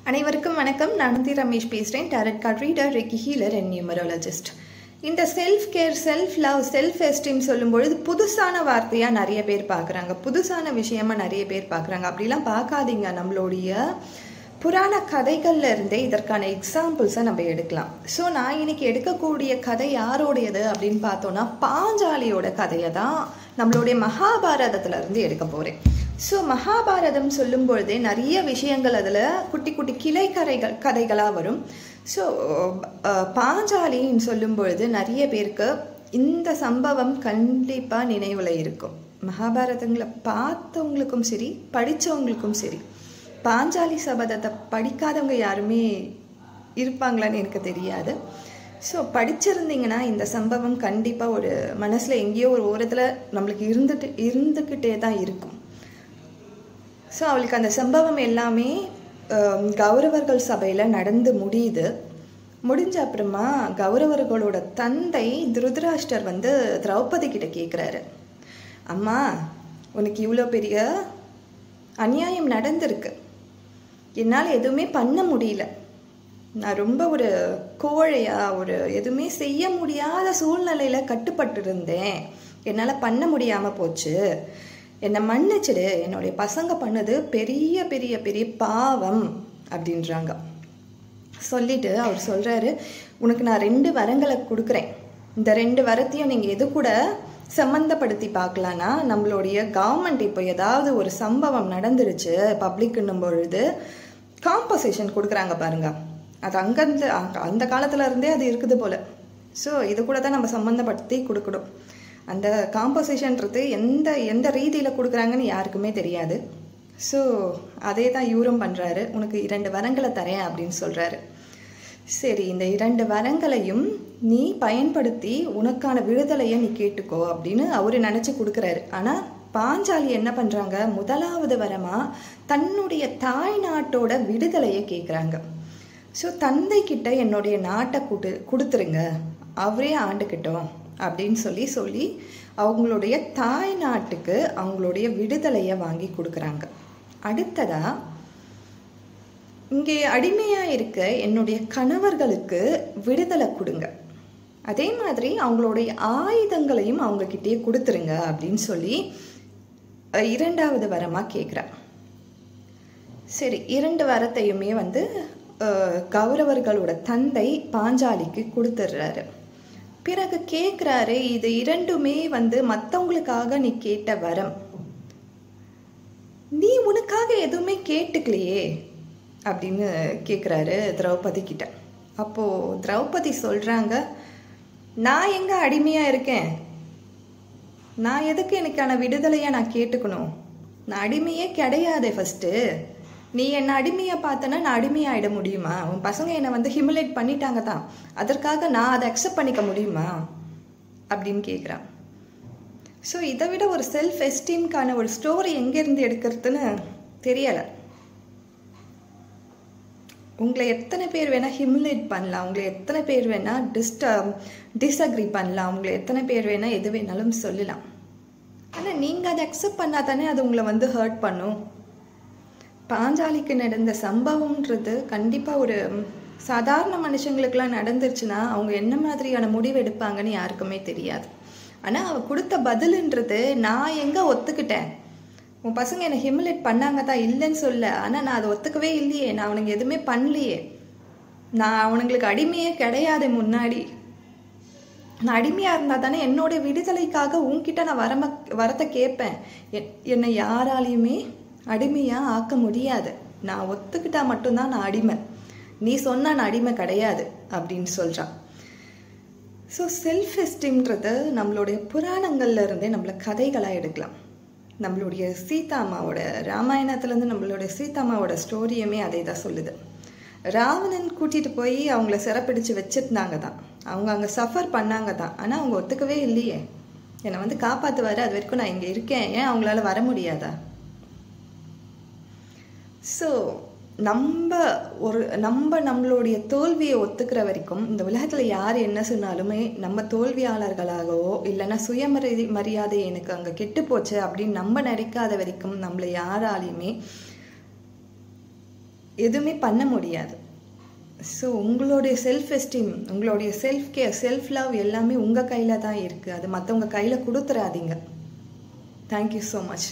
அனைவருக்கும் வணக்கம். நான் ரமேஷ் பேசுகிறேன். Tarot card reader, reiki healer and numerologist. இந்த self care, self love, self esteem சொல்லும்பொழுது புதுசான வார்த்தையாக நிறைய பேர் பார்க்குறாங்க, புதுசான விஷயமா நிறைய பேர் பார்க்குறாங்க. அப்படிலாம் பார்க்காதீங்க. நம்மளுடைய புராண கதைகள்ல இருந்தே இதற்கான எக்ஸாம்பிள்ஸை நம்ம எடுக்கலாம். ஸோ நான் இன்னைக்கு எடுக்கக்கூடிய கதை யாரோடையது அப்படின்னு பார்த்தோன்னா, பாஞ்சாலியோட கதையை தான் நம்மளுடைய மகாபாரதத்துல இருந்து எடுக்க போகிறேன். ஸோ மகாபாரதம் சொல்லும் பொழுதே நிறைய விஷயங்கள் அதில் குட்டி குட்டி கிளை கதைகளாக வரும். ஸோ பாஞ்சாலின்னு சொல்லும் பொழுது நிறைய பேருக்கு இந்த சம்பவம் கண்டிப்பாக நினைவில் இருக்கும். மகாபாரதங்களை பார்த்தவங்களுக்கும் சரி, படித்தவங்களுக்கும் சரி. பாஞ்சாலி சபதத்தை படிக்காதவங்க யாருமே இருப்பாங்களான்னு எனக்கு தெரியாது. ஸோ படிச்சிருந்தீங்கன்னா இந்த சம்பவம் கண்டிப்பாக ஒரு மனசில் எங்கேயோ ஒரு ஓரத்தில் நம்மளுக்கு இருந்துக்கிட்டே தான் இருக்கும். ஸோ அவளுக்கு அந்த சம்பவம் எல்லாமே கௌரவர்கள் சபையில் நடந்து முடிஞ்ச அப்புறமா கௌரவர்களோட தந்தை திருதராஷ்டர் திரௌபதி கிட்ட கேட்குறாரு, அம்மா உனக்கு இவ்வளோ பெரிய அநியாயம் நடந்திருக்கு, என்னால் எதுவுமே பண்ண முடியல, நான் ரொம்ப ஒரு கோழையா, ஒரு எதுவுமே செய்ய முடியாத சூழ்நிலையில் கட்டுப்பட்டு இருந்தேன், என்னால் பண்ண முடியாமல் போச்சு, என்னை மன்னிச்சிடு, என்னுடைய பசங்க பண்ணது பெரிய பெரிய பெரிய பாவம் அப்படின்றாங்க. சொல்லிட்டு அவர் சொல்கிறாரு, உனக்கு நான் 2 வரங்களை கொடுக்குறேன், இந்த 2 வரத்தையும் நீங்கள் எது கூட சம்மந்தப்படுத்தி பார்க்கலான்னா, நம்மளுடைய கவர்மெண்ட் இப்போ ஏதாவது ஒரு சம்பவம் நடந்துருச்சு பப்ளிக்குன்னும் பொழுது காம்பன்சேஷன் கொடுக்குறாங்க பாருங்க, அது அங்கேருந்து அந்த காலத்துல இருந்தே அது இருக்குது போல். ஸோ இது கூட தான் நம்ம சம்மந்தப்படுத்தி கொடுக்கணும். அந்த காம்பன்சேஷன்றது எந்த ரீதியில் கொடுக்குறாங்கன்னு யாருக்குமே தெரியாது. ஸோ அதே தான் இவரும் பண்ணுறாரு, உனக்கு 2 வரங்களை தரேன் அப்படின்னு சொல்கிறாரு. சரி, இந்த 2 வரங்களையும் நீ பயன்படுத்தி உனக்கான விடுதலையை நீ கேட்டுக்கோ அப்படின்னு அவரு நினச்சி கொடுக்குறாரு. ஆனால் பாஞ்சாலி என்ன பண்ணுறாங்க, முதலாவது வரமாக தன்னுடைய தாய் நாட்டோட விடுதலையை கேட்குறாங்க. ஸோ தந்தை கிட்ட என்னுடைய நாட்டை கொடுத்துருங்க, அவரே ஆண்டுக்கிட்டோம் அப்படின்னு சொல்லி அவங்களுடைய தாய் நாட்டுக்கு அவங்களுடைய விடுதலையை வாங்கி கொடுக்குறாங்க. அடுத்ததா, இங்கே அடிமையா இருக்க என்னுடைய கணவர்களுக்கு விடுதலை கொடுங்க, அதே மாதிரி அவங்களுடைய ஆயுதங்களையும் அவங்க கிட்டே கொடுத்துருங்க அப்படின்னு சொல்லி 2வது வரமா கேட்குறா. சரி, 2 வரத்தையுமே கௌரவர்களோட தந்தை பாஞ்சாலிக்கு கொடுத்துடுறாரு. பிறகு கேட்குறாரு, இது 2மே மற்றவங்களுக்காக நீ கேட்ட வரம், நீ உனக்காக எதுவுமே கேட்டுக்கலையே அப்படின்னு கேட்குறாரு திரௌபதி கிட்ட. அப்போ திரௌபதி சொல்றாங்க, நான் எங்க அடிமையா இருக்கேன், நான் எதுக்கு எனக்கான விடுதலையா நான் கேட்டுக்கணும், நான் அடிமையே கிடையாதே. ஃபர்ஸ்ட் நீ என்னை அடிமையை பார்த்தனா நான் அடிமையாயிட முடியுமா? உன் பசங்க என்னை ஹியூமிலேட் பண்ணிட்டாங்க தான், அதற்காக நான் அதை அக்செப்ட் பண்ணிக்க முடியுமா அப்படின்னு கேட்குறான். ஸோ இதை விட ஒரு செல்ஃப் எஸ்டீம்கான ஒரு ஸ்டோரி எங்கேருந்து எடுக்கிறதுன்னு தெரியலை. உங்களை எத்தனை பேர் வேணால் ஹியூமிலேட் பண்ணலாம், உங்களை எத்தனை பேர் வேணால் டிஸ்அக்ரி பண்ணலாம், உங்களை எத்தனை பேர் வேணால் எது வேணாலும் சொல்லலாம். ஆனால் நீங்கள் அதை அக்செப்ட் பண்ணால் தானே அது உங்களை ஹர்ட் பண்ணும். பாஞ்சாலிக்கு நடந்த சம்பவம்ன்றது கண்டிப்பாக ஒரு சாதாரண மனுஷங்களுக்கெல்லாம் நடந்துருச்சுன்னா அவங்க என்ன மாதிரியான முடிவு எடுப்பாங்கன்னு யாருக்குமே தெரியாது. ஆனால் அவள் கொடுத்த பதிலுன்றது, நான் எங்கே ஒத்துக்கிட்டேன், உன் பசங்க என்னை ஹியூமிலேட் பண்ணாங்க தான், இல்லைன்னு சொல்ல, ஆனால் நான் அதை ஒத்துக்கவே இல்லையே, நான் அவனுக்கு எதுவுமே பண்ணலையே, நான் அவனுங்களுக்கு அடிமையே கிடையாது, முன்னாடி நான் அடிமையாக இருந்தால் தானே என்னோட விடுதலைக்காக உன்கிட்ட நான் வரத்தை கேட்பேன், என்னை யாராலையுமே அடிமையாக ஆக்க முடியாது, நான் ஒத்துக்கிட்டா மட்டும்தான் நான் அடிமை, நீ சொன்னா நான் அடிமை கிடையாது அப்படின்னு சொல்கிறான். ஸோ செல்ஃப் எஸ்டீம்ன்றது நம்மளுடைய புராணங்கள்ல இருந்தே நம்மள கதைகளாக எடுக்கலாம். நம்மளுடைய சீதாமாவோட ராமாயணத்துலேருந்து நம்மளுடைய சீதாமாவோட ஸ்டோரியுமே அதே தான் சொல்லுது. ராவணன் கூட்டிகிட்டு போய் அவங்கள சிறப்பிடிச்சு வச்சுருந்தாங்க தான், அவங்க அங்கே சஃபர் பண்ணாங்க தான், ஆனால் அவங்க ஒத்துக்கவே இல்லையே, என்னை காப்பாற்றுவாரு, அது வரைக்கும் நான் இங்கே இருக்கேன், ஏன் அவங்களால வர முடியாதா? ஸோ நம்மளுடைய தோல்வியை ஒத்துக்கிற வரைக்கும் இந்த உலகத்தில் யார் என்ன சொன்னாலுமே நம்ம தோல்வியாளர்களாகவோ இல்லைன்னா மரியாதை எனக்கு அங்கே கெட்டு போச்சு அப்படின்னு நம்ம நினைக்காத வரைக்கும் நம்மளை யாராலையுமே எதுவுமே பண்ண முடியாது. ஸோ உங்களுடைய செல்ஃப் எஸ்டீம், உங்களுடைய செல்ஃப் கேர், செல்ஃப் லவ் எல்லாமே உங்கள் கையில் தான் இருக்குது. அது மற்றவங்க கையில் கொடுத்துறாதீங்க. Thank you so much.